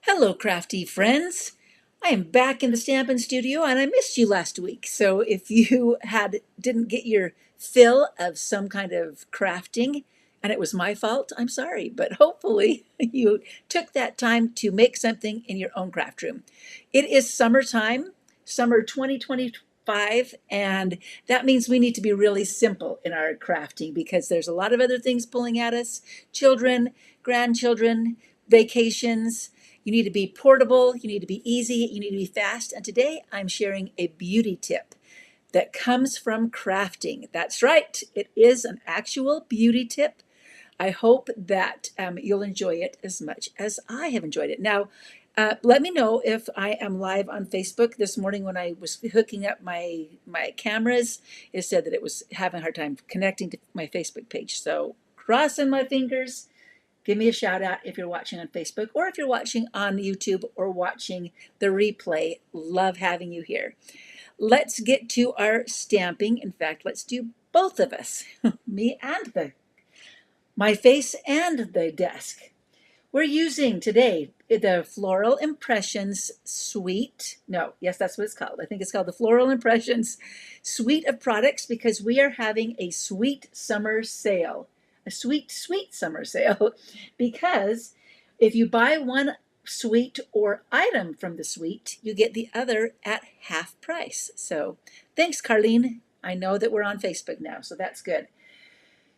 Hello, crafty friends. I am back in the Stampin' Studio and I missed you last week. So if you didn't get your fill of some kind of crafting and it was my fault, I'm sorry, but hopefully you took that time to make something in your own craft room. It is summertime, summer 2025, and that means we need to be really simple in our crafting because there's a lot of other things pulling at us, children, grandchildren, vacations. You need to be portable, you need to be easy, you need to be fast. And today I'm sharing a beauty tip that comes from crafting. That's right, it is an actual beauty tip. I hope that you'll enjoy it as much as I have enjoyed it. Now, let me know if I am live on Facebook. This morning when I was hooking up my cameras, it said that it was having a hard time connecting to my Facebook page. So crossing my fingers. Give me a shout out if you're watching on Facebook or if you're watching on YouTube or watching the replay. Love having you here. Let's get to our stamping. In fact, let's do both of us, me and my face and the desk. We're using today the Floral Impressions Suite. No, yes, that's what it's called. I think it's called the Floral Impressions Suite of products because we are having a sweet summer sale. A sweet, sweet summer sale because if you buy one suite or item from the suite, you get the other at half price. So thanks, Carlene. I know that we're on Facebook now, so that's good.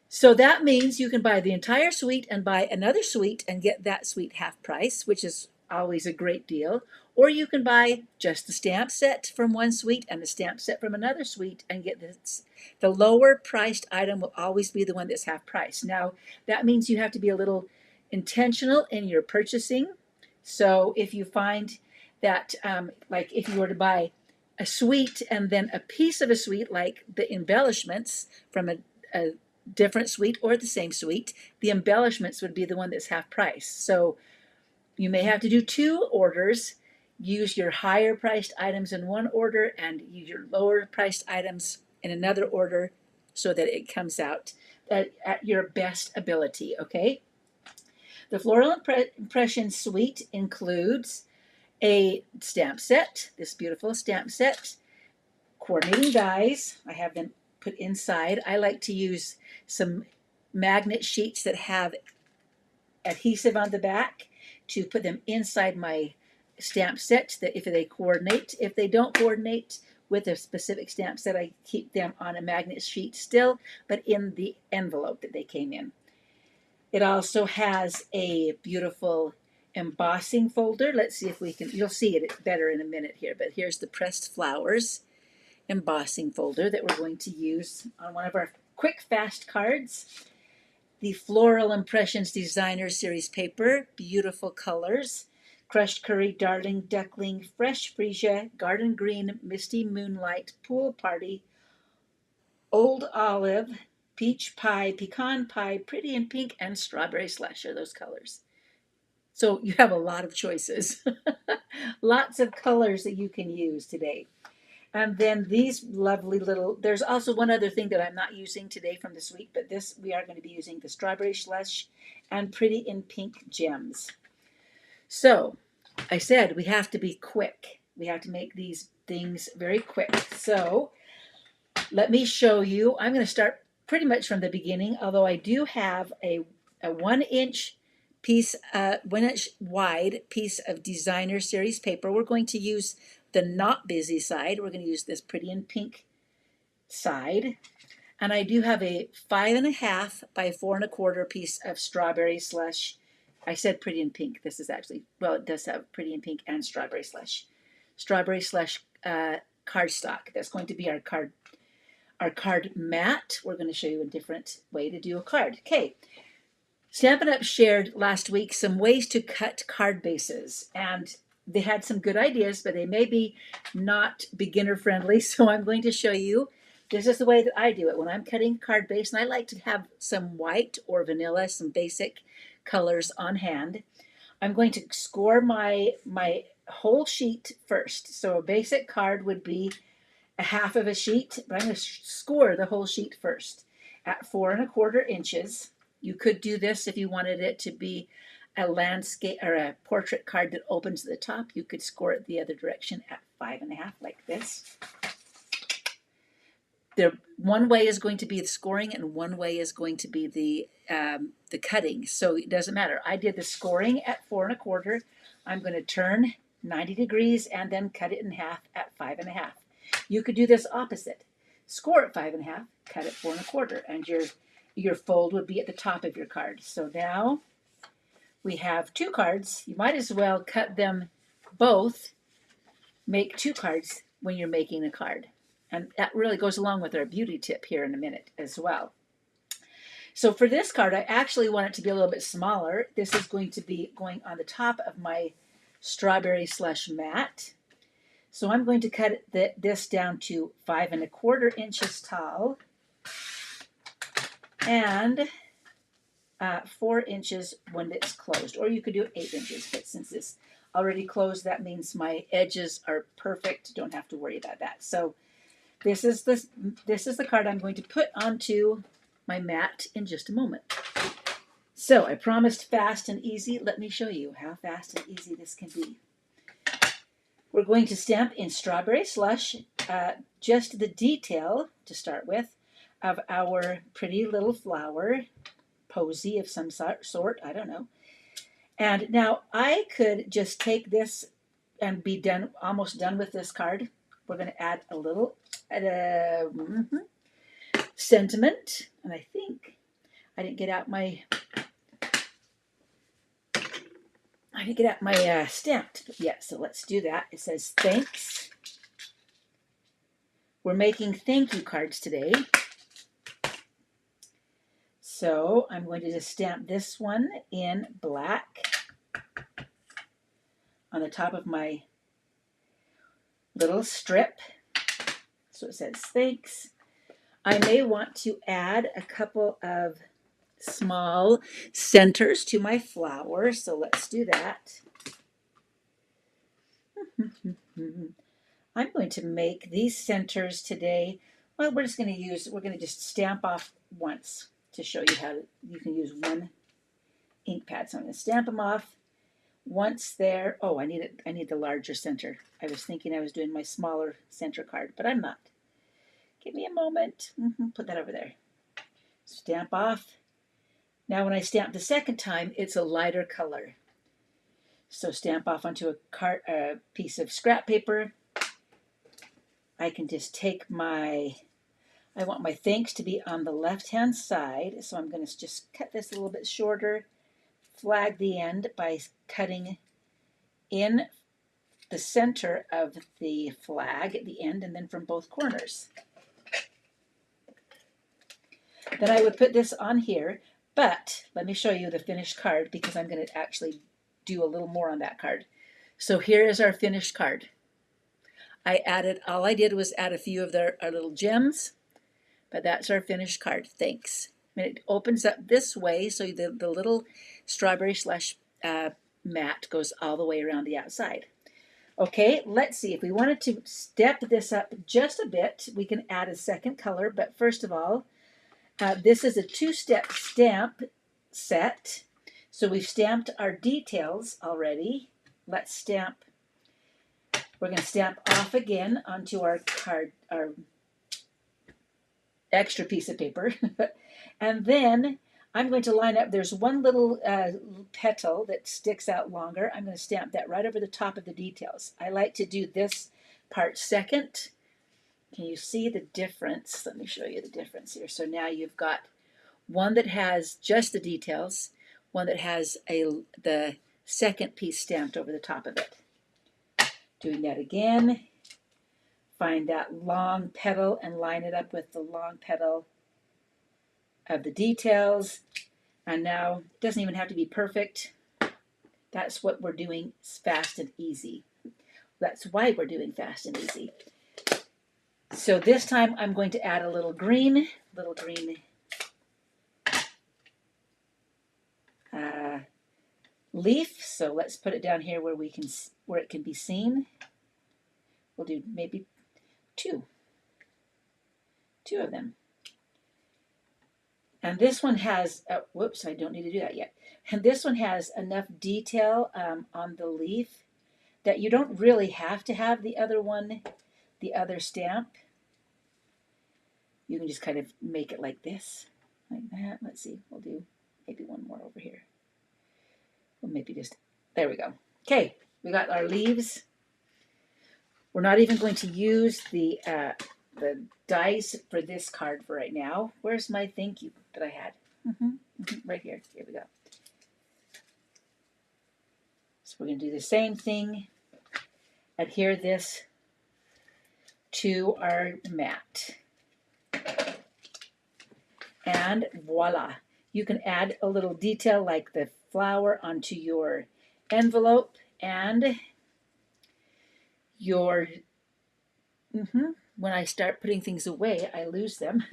So that means you can buy the entire suite and buy another suite and get that suite half price, which is always a great deal. Or you can buy just the stamp set from one suite and the stamp set from another suite and get this. The lower priced item will always be the one that's half price. Now, that means you have to be a little intentional in your purchasing. So if you find that, like if you were to buy a suite and then a piece of a suite, like the embellishments from a different suite or the same suite, the embellishments would be the one that's half price. So you may have to do two orders, use your higher priced items in one order and use your lower priced items in another order so that it comes out at your best ability, okay? The Floral Impressions Suite includes a stamp set, this beautiful stamp set, coordinating dies. I have them put inside. I like to use some magnet sheets that have adhesive on the back to put them inside my stamp set that if they coordinate. If they don't coordinate with a specific stamp set, I keep them on a magnet sheet still, but in the envelope that they came in. It also has a beautiful embossing folder. Let's see if we can, you'll see it better in a minute here, but here's the pressed flowers embossing folder that we're going to use on one of our quick fast cards. The Floral Impressions Designer Series paper, beautiful colors. Crushed Curry, Darling, Duckling, Fresh Freesia, Garden Green, Misty Moonlight, Pool Party, Old Olive, Peach Pie, Pecan Pie, Pretty in Pink, and Strawberry Slush are those colors. So you have a lot of choices. Lots of colors that you can use today. And then these lovely little, there's also one other thing that I'm not using today from the suite, but this we are going to be using the Strawberry Slush and Pretty in Pink gems. So I said we have to be quick. We have to make these things very quick. So let me show you. I'm going to start pretty much from the beginning, although I do have a 1-inch piece, 1-inch wide piece of Designer Series paper. We're going to use the not busy side. We're going to use this Pretty in Pink side. And I do have a 5.5 by 4.25 piece of Strawberry Slush. I said Pretty in Pink. This is actually, well, it does have Pretty in Pink and Strawberry Slush. Strawberry Slush cardstock. That's going to be our card mat. We're going to show you a different way to do a card. Okay. Stampin' Up! Shared last week some ways to cut card bases, and they had some good ideas, but they may be not beginner friendly, so I'm going to show you. This is the way that I do it when I'm cutting card base, and I like to have some white or vanilla, some basic colors on hand. I'm going to score my whole sheet first. So a basic card would be a half of a sheet, but I'm going to score the whole sheet first at 4.25 inches. You could do this if you wanted it to be a landscape or a portrait card that opens at the top, you could score it the other direction at 5.5 like this. One way is going to be the scoring and one way is going to be the cutting. So it doesn't matter. I did the scoring at 4.25. I'm going to turn 90 degrees and then cut it in half at 5.5. You could do this opposite. Score at 5.5, cut at 4.25, and your fold would be at the top of your card. So now we have two cards. You might as well cut them both, make two cards when you're making a card. And that really goes along with our beauty tip here in a minute as well. So for this card, I actually want it to be a little bit smaller. This is going to be going on the top of my strawberry slush mat. So I'm going to cut this down to 5.25 inches tall and 4 inches when it's closed. Or you could do 8 inches, but since it's already closed, that means my edges are perfect. Don't have to worry about that. So this is the card I'm going to put onto my mat in just a moment. So I promised fast and easy. Let me show you how fast and easy this can be. We're going to stamp in strawberry slush just the detail to start with of our pretty little flower posy of some sort. I don't know. And now I could just take this and be done, almost done with this card. We're going to add a little sentiment, and I think I didn't get out my stamped yet, so let's do that. It says thanks. We're making thank you cards today. So I'm going to just stamp this one in black on the top of my little strip. So it says thanks. I may want to add a couple of small centers to my flower, so let's do that. I'm going to make these centers today. Well, we're going to just stamp off once to show you how you can use one ink pad. So I'm going to stamp them off once there. Oh, I need the larger center. I was thinking I was doing my smaller center card, but I'm not. Give me a moment. Put that over there. Stamp off. Now when I stamp the second time, it's a lighter color. So stamp off onto a piece of scrap paper. I can just take I want my thanks to be on the left-hand side, so I'm going to just cut this a little bit shorter, flag the end by cutting in the center of the flag at the end and then from both corners. Then I would put this on here, but let me show you the finished card because I'm going to actually do a little more on that card. So here is our finished card. All I did was add a few of our little gems, but that's our finished card. Thanks. And it opens up this way, so the little strawberry slush mat goes all the way around the outside. Okay, let's see. If we wanted to step this up just a bit, we can add a second color, but first of all, this is a two-step stamp set. So we've stamped our details already. Let's stamp. We're going to stamp off again onto our card, our extra piece of paper. And then I'm going to line up, there's one little petal that sticks out longer. I'm going to stamp that right over the top of the details. I like to do this part second. Can you see the difference? Let me show you the difference here. So now you've got one that has just the details, one that has the second piece stamped over the top of it. Doing that again. Find that long petal and line it up with the long petal of the details. And now, it doesn't even have to be perfect. That's what we're doing fast and easy. That's why we're doing fast and easy. So this time I'm going to add a little green leaf. So let's put it down here where it can be seen. We'll do maybe two of them. And this one has, whoops, I don't need to do that yet. And this one has enough detail on the leaf that you don't really have to have the other one, the other stamp. You can just kind of make it like this, like that. Let's see, we'll do maybe one more over here. Or maybe just, there we go. Okay, we got our leaves. We're not even going to use the dies for this card for right now. Where's my thank you that I had? Right here. Here we go. So we're going to do the same thing. Adhere this to our mat. And voila. You can add a little detail like the flower onto your envelope and your, when I start putting things away, I lose them.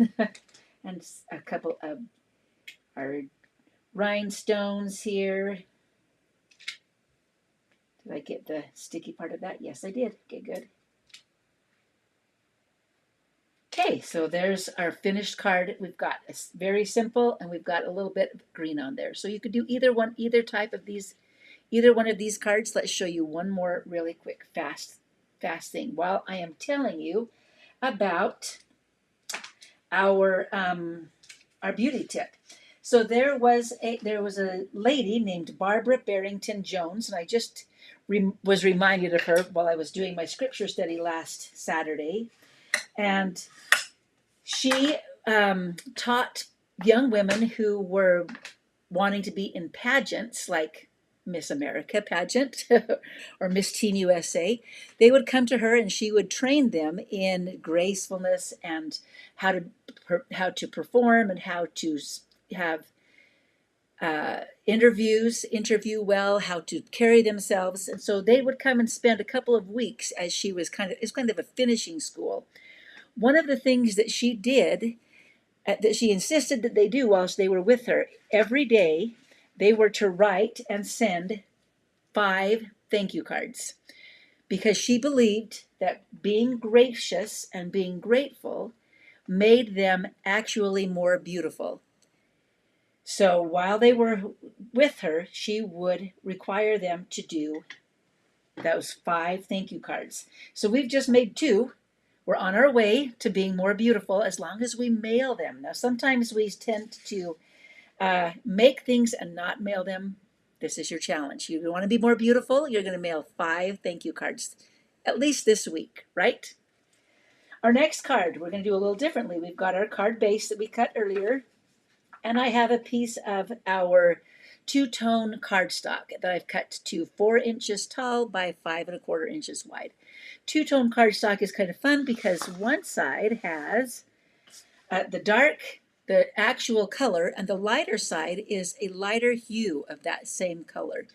And a couple of our rhinestones here. Did I get the sticky part of that? Yes, I did. Okay, good. Okay, so there's our finished card. We've got a very simple, and we've got a little bit of green on there. So you could do either one, either type of these, either one of these cards. Let's show you one more really quick, fast thing while I am telling you about our beauty tip. So there was a lady named Barbara Barrington Jones, and I just was reminded of her while I was doing my scripture study last Saturday, and she taught young women who were wanting to be in pageants like Miss America pageant or Miss Teen USA. They would come to her and she would train them in gracefulness and how to perform and how to have interview well, how to carry themselves. And so they would come and spend a couple of weeks as she was it's kind of a finishing school. One of the things that she did, that she insisted that they do whilst they were with her, every day they were to write and send 5 thank you cards, because she believed that being gracious and being grateful made them actually more beautiful. So while they were with her, she would require them to do those 5 thank you cards. So we've just made 2. We're on our way to being more beautiful as long as we mail them. Now, sometimes we tend to make things and not mail them. This is your challenge. You want to be more beautiful, you're going to mail 5 thank you cards, at least this week, right? Our next card, we're going to do a little differently. We've got our card base that we cut earlier, and I have a piece of our 2-tone cardstock that I've cut to 4 inches tall by 5 1/4 inches wide. 2-tone cardstock is kind of fun because one side has the actual color, and the lighter side is a lighter hue of that same color.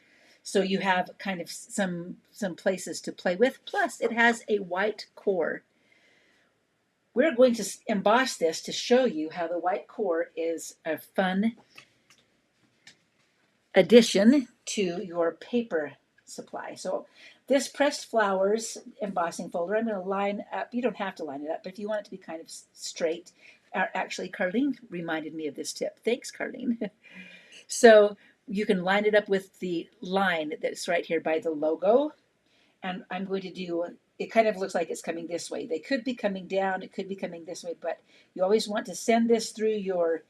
So you have kind of some places to play with. Plus, it has a white core. We're going to emboss this to show you how the white core is a fun addition to your paper supply. So this pressed flowers embossing folder, I'm going to line up. You don't have to line it up, but if you want it to be kind of straight, actually Carlene reminded me of this tip. Thanks, Carlene. So you can line it up with the line that's right here by the logo. And I'm going to do, it kind of looks like it's coming this way. They could be coming down, it could be coming this way, but you always want to send this through your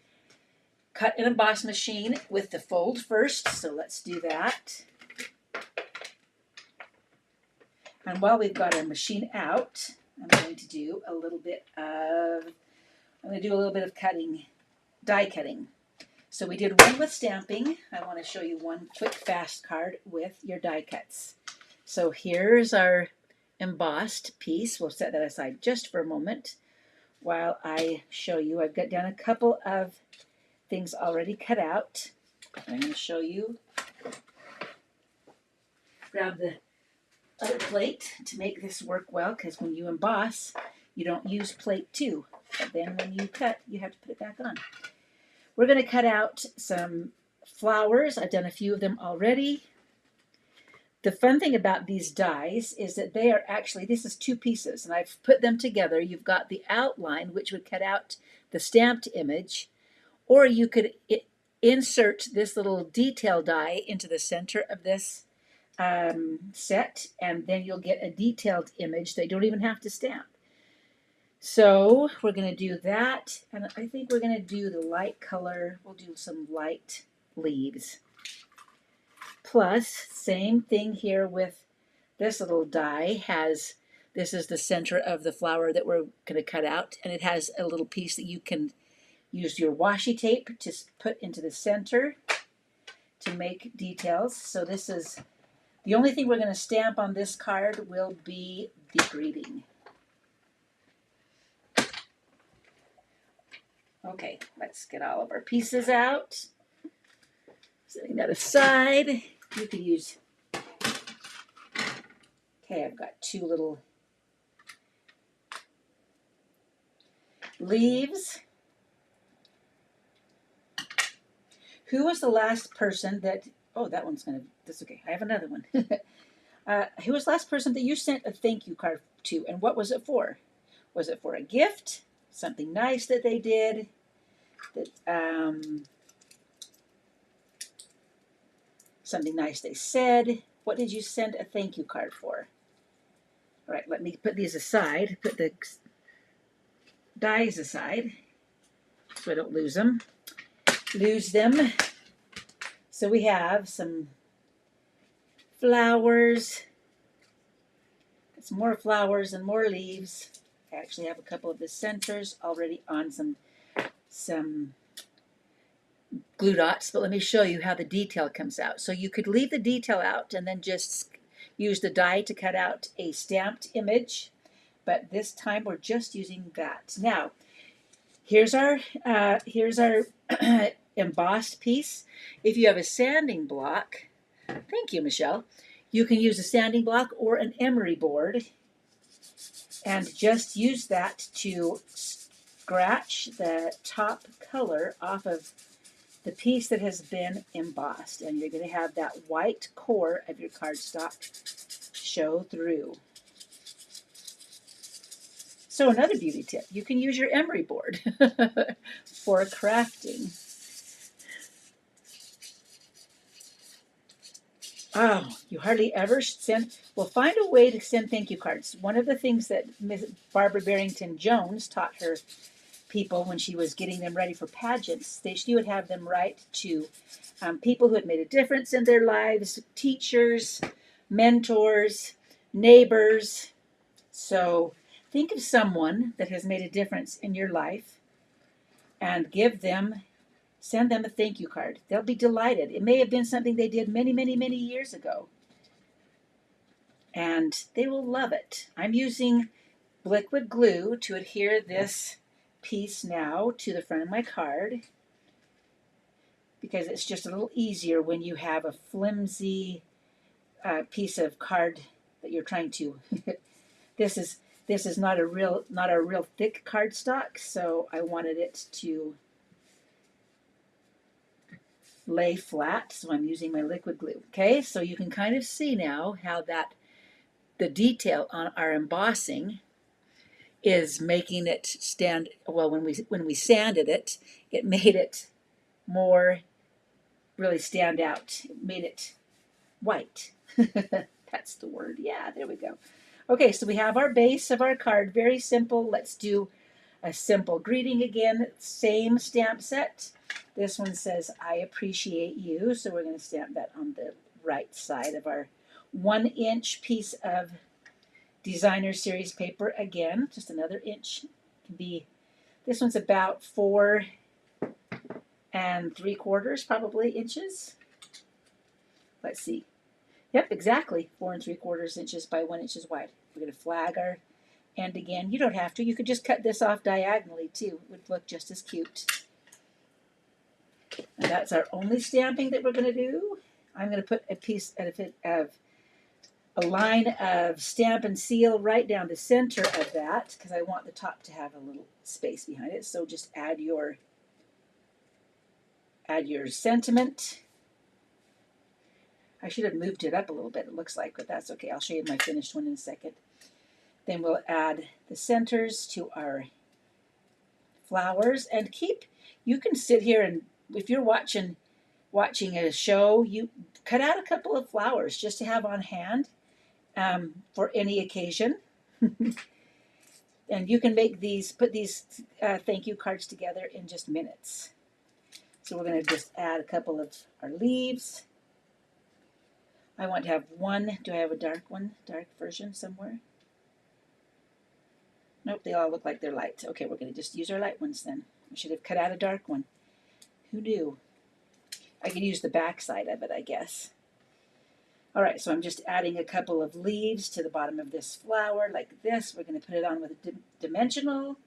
cut and emboss machine with the fold first. So let's do that. And while we've got our machine out, I'm going to do a little bit of cutting, die cutting. So we did one with stamping. I want to show you one quick fast card with your die cuts. So here's our embossed piece. We'll set that aside just for a moment while I show you. I've got down a couple of things already cut out. I'm going to show you. Grab the other plate to make this work well, because when you emboss, you don't use plate 2. But then when you cut, you have to put it back on. We're going to cut out some flowers. I've done a few of them already. The fun thing about these dies is that they are actually, this is 2 pieces, and I've put them together. You've got the outline, which would cut out the stamped image, Or you could insert this little detail die into the center of this set, and then you'll get a detailed image. They don't even have to stamp. So we're going to do that, and I think we're going to do the light color. We'll do some light leaves. Plus, same thing here with this little die. This is the center of the flower that we're going to cut out, and it has a little piece that you can use your washi tape to put into the center to make details. So this is the only thing we're going to stamp on this card will be the greeting. Okay, let's get all of our pieces out. Setting that aside. You could use, okay, I've got two little leaves. Who was the last person that, oh, that one's going to, that's okay. I have another one. Who was the last person that you sent a thank you card to, and what was it for? Was it for a gift? Something nice that they did? Something nice they said? What did you send a thank you card for? All right, let me put these aside, put the dies aside so I don't lose them. So we have some flowers. Some more flowers and more leaves. I actually have a couple of the centers already on some glue dots, but let me show you how the detail comes out. So you could leave the detail out and then just use the die to cut out a stamped image, but this time we're just using that. Now, here's our embossed piece. If you have a sanding block, thank you, Michelle, you can use a sanding block or an emery board and just use that to scratch the top color off of the piece that has been embossed, and you're going to have that white core of your cardstock show through. So another beauty tip, you can use your emery board for crafting. Oh, you hardly ever send, well, find a way to send thank you cards. One of the things that Ms. Barbara Barrington Jones taught her people when she was getting them ready for pageants, she would have them write to people who had made a difference in their lives, teachers, mentors, neighbors. So think of someone that has made a difference in your life and send them a thank you card. They'll be delighted. It may have been something they did many, many, many years ago, and they will love it. I'm using liquid glue to adhere this piece now to the front of my card because it's just a little easier when you have a flimsy piece of card that you're trying to. This is not a real thick cardstock, so I wanted it to lay flat, so I'm using my liquid glue. Okay, so you can kind of see now how the detail on our embossing is making it stand, well, when we sanded it, it made it more really stand out. It made it white. That's the word. Yeah, there we go. Okay, so we have our base of our card. Very simple. Let's do a simple greeting again. Same stamp set. This one says, I appreciate you. So we're going to stamp that on the right side of our 1-inch piece of designer series paper. Again, just another inch. Can be, this one's about 4 3/4 probably inches. Let's see. Yep, exactly 4 3/4 inches by 1 inch wide. We're going to flag our end again. You don't have to. You could just cut this off diagonally too. It would look just as cute. And that's our only stamping that we're going to do. I'm going to put a piece of a line of Stampin' Seal right down the center of that because I want the top to have a little space behind it. So just add your sentiment. I should have moved it up a little bit, it looks like, but that's okay. I'll show you my finished one in a second. Then we'll add the centers to our flowers. And you can sit here and if you're watching a show, you cut out a couple of flowers just to have on hand for any occasion. And you can put these thank you cards together in just minutes. So we're going to just add a couple of our leaves. I want to have one. Do I have a dark version somewhere? Nope, they all look like they're light. Okay, we're going to just use our light ones then. I should have cut out a dark one. Who knew? I could use the back side of it, I guess. All right, so I'm just adding a couple of leaves to the bottom of this flower like this. We're going to put it on with a dimensional.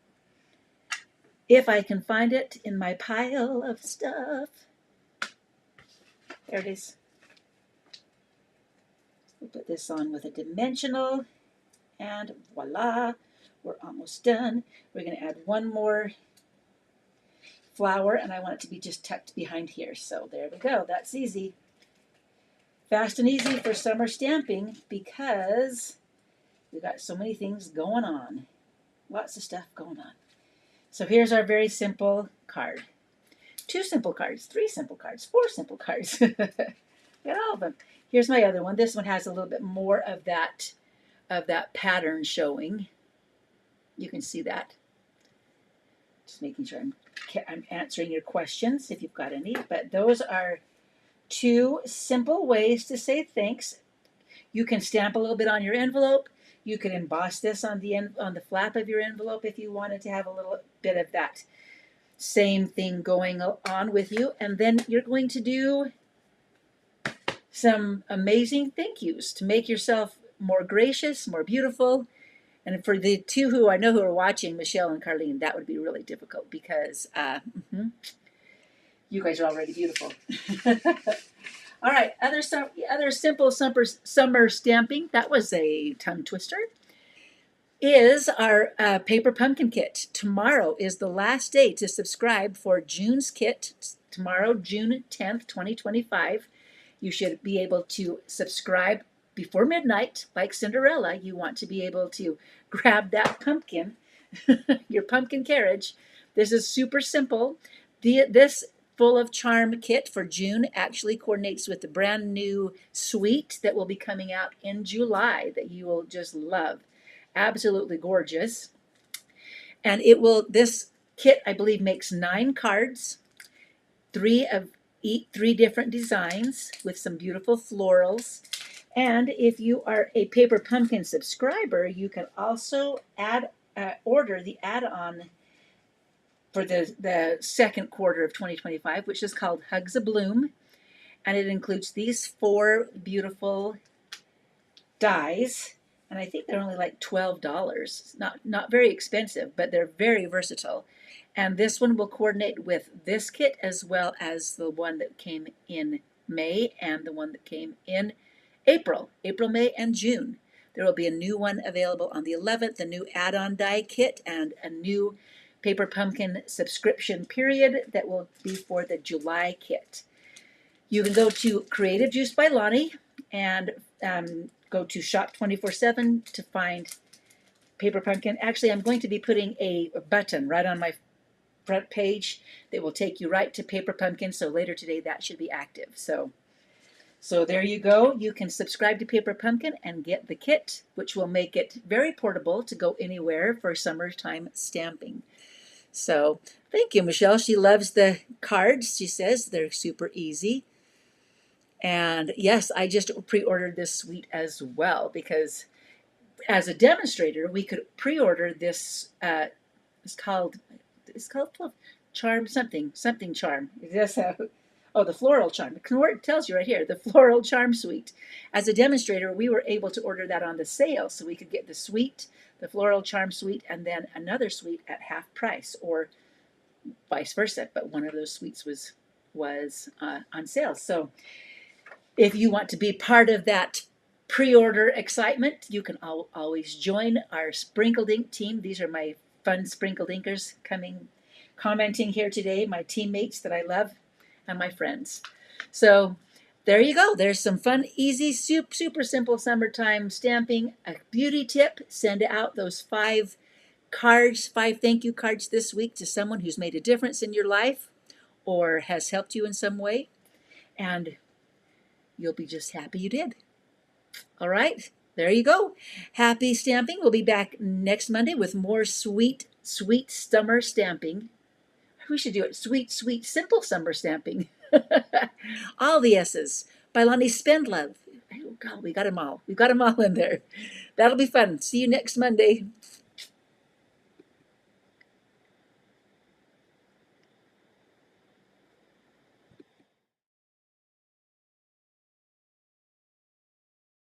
If I can find it in my pile of stuff. There it is. We'll put this on with a dimensional, and voila, we're almost done. We're going to add one more flower, and I want it to be just tucked behind here. So there we go. That's easy. Fast and easy for summer stamping because we've got so many things going on. Lots of stuff going on. So here's our very simple card. 2 simple cards, 3 simple cards, 4 simple cards. Got all of them. Here's my other one. This one has a little bit more of that pattern showing. You can see that. Just making sure I'm answering your questions if you've got any. But those are 2 simple ways to say thanks. You can stamp a little bit on your envelope. You can emboss this on the flap of your envelope if you wanted to have a little bit of that same thing going on with you. And then you're going to do some amazing thank yous to make yourself more gracious, more beautiful. And for the 2 who I know who are watching, Michelle and Carlene, that would be really difficult because you guys are already beautiful. All right, other simple summer stamping, that was a tongue twister, is our paper pumpkin kit. Tomorrow is the last day to subscribe for June's kit. Tomorrow, June 10th, 2025. You should be able to subscribe before midnight, like Cinderella. You want to be able to grab that pumpkin, your pumpkin carriage. This is super simple. This Full of Charm kit for June actually coordinates with the brand new suite that will be coming out in July that you will just love. Absolutely gorgeous. And this kit, I believe, makes 9 cards, 3 different designs with some beautiful florals. And if you are a Paper Pumpkin subscriber, you can also order the add-on for the second quarter of 2025, which is called Hugs a Bloom. And it includes these 4 beautiful dies. And I think they're only like $12. Not very expensive, but they're very versatile. And this one will coordinate with this kit as well as the one that came in May and the one that came in April, May, and June. There will be a new one available on the 11th, a new add-on die kit, and a new Paper Pumpkin subscription period that will be for the July kit. You can go to Creative Juice by Lonnie and go to Shop 24/7 to find Paper Pumpkin. Actually, I'm going to be putting a button right on my front page that will take you right to Paper Pumpkin. So later today, that should be active. So there you go. You can subscribe to Paper Pumpkin and get the kit, which will make it very portable to go anywhere for summertime stamping. So thank you, Michelle. She loves the cards. She says they're super easy. And yes, I just pre-ordered this suite as well because as a demonstrator, we could pre-order this. It's called Charm something Charm. The Floral Charm. It tells you right here, the Floral Charm Suite. As a demonstrator, we were able to order that on the sale, so we could get the suite, the Floral Charm Suite, and then another suite at half price, or vice versa. But one of those suites was on sale. So if you want to be part of that pre-order excitement, you can always join our Sprinkled Ink team. These are my fun Sprinkled Inkers commenting here today, my teammates that I love and my friends. So there you go. There's some fun, easy, super simple summertime stamping. A beauty tip, send out those 5 cards, 5 thank you cards this week to someone who's made a difference in your life or has helped you in some way, and you'll be just happy you did. All right, there you go. Happy stamping. We'll be back next Monday with more sweet, sweet summer stamping. We should do it. Sweet, sweet, simple summer stamping. All the S's by Lonnie Spendlove. Oh, God, we got them all. We've got them all in there. That'll be fun. See you next Monday.